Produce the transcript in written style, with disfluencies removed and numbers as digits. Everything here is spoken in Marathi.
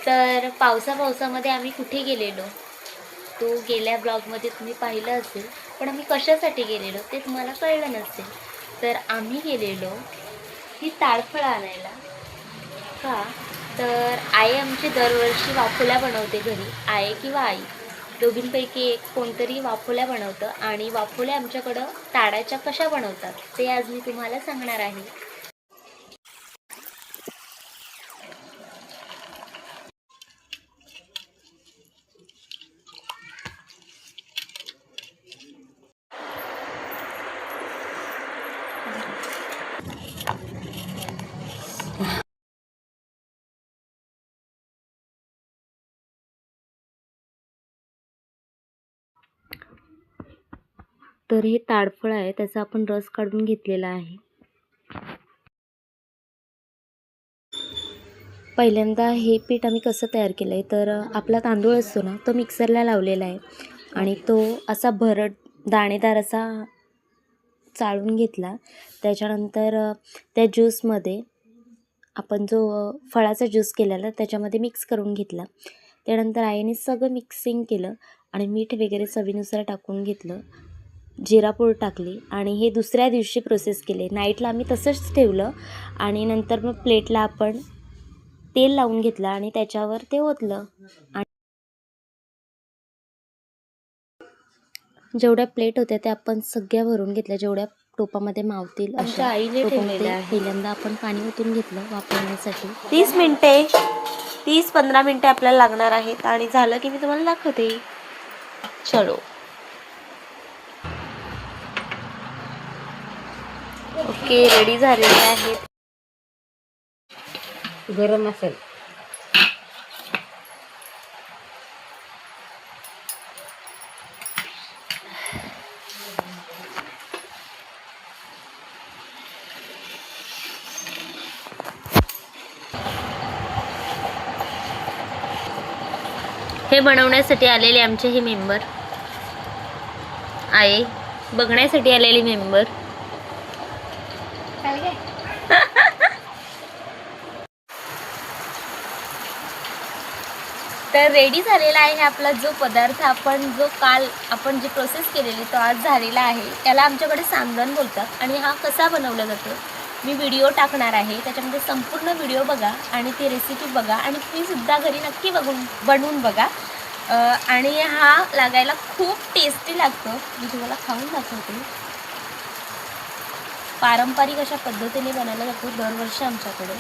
तर पावसामध्ये आम्ही कुठे गेलेलो तो गेल्या ब्लॉगमध्ये तुम्ही पाहिलं असेल, पण आम्ही कशासाठी गेलेलो ते तुम्हाला कळलं नसेल. तर आम्ही गेलेलो ही ताडफळं आणायला. का तर आई आमची दरवर्षी वाफोल्या बनवते घरी. आई किंवा आई दोघींपैकी एक कोणतरी वाफोल्या बनवतं आणि वाफोल्या आमच्याकडं ताडाच्या कशा बनवतात ते आज मी तुम्हाला सांगणार आहे. तर हे ताडफळ आहे, त्याचा आपण रस काढून घेतलेला आहे. पहिल्यांदा हे पीठ आम्ही कसं तयार केलं आहे, तर आपला तांदूळ असतो ना, तो मिक्सरला लावलेला आहे आणि तो असा भरड दाणेदार असा चाळून घेतला. त्याच्यानंतर त्या ज्यूसमध्ये आपण जो फळाचा ज्यूस केलेला त्याच्यामध्ये मिक्स करून घेतला. त्यानंतर आईने सगळं मिक्सिंग केलं आणि मीठ वगैरे चवीनुसार टाकून घेतलं. जिरापूड टाकली आणि हे दुसऱ्या दिवशी प्रोसेस केले. नाईटला आम्ही तसंच ठेवलं आणि नंतर मग प्लेटला आपण तेल लावून घेतलं आणि त्याच्यावर ते ओतलं आणि जेवढ्या प्लेट होत्या त्या आपण सगळ्या भरून घेतल्या, जेवढ्या टोपामध्ये मावतील आमच्या आईने ठेवलेलं आहे. पहिल्यांदा आपण पाणी ओतून घेतलं वापरण्यासाठी. 30-15 मिनिटे आपल्याला लागणार आहेत आणि झालं की मी तुम्हाला दाखवते. चलो. ओके, रेडी झालेले आहेत. गरम असेल हे बनवण्यासाठी आलेले आमचे हे मेंबर आहे, बघण्यासाठी आलेले मेंबर. तर रेडी झालेला आहे आपला जो पदार्थ, काल आपण जी प्रोसेस केलेली तो आज झालेला आहे. याला आमच्याकडे सांदण बोलतात आणि हा कसा बनवला जातो मी व्हिडिओ टाकणार आहे, त्याच्यामध्ये संपूर्ण व्हिडिओ बघा आणि ती रेसिपी बघा आणि तुम्हीसुद्धा घरी नक्की बनवून बघा. आणि हा लागायला खूप टेस्टी लागतो. मी तुम्हाला खाऊन दाखवते. पारंपरिक अशा पद्धतीने बनवला जातो दरवर्षी आमच्याकडे.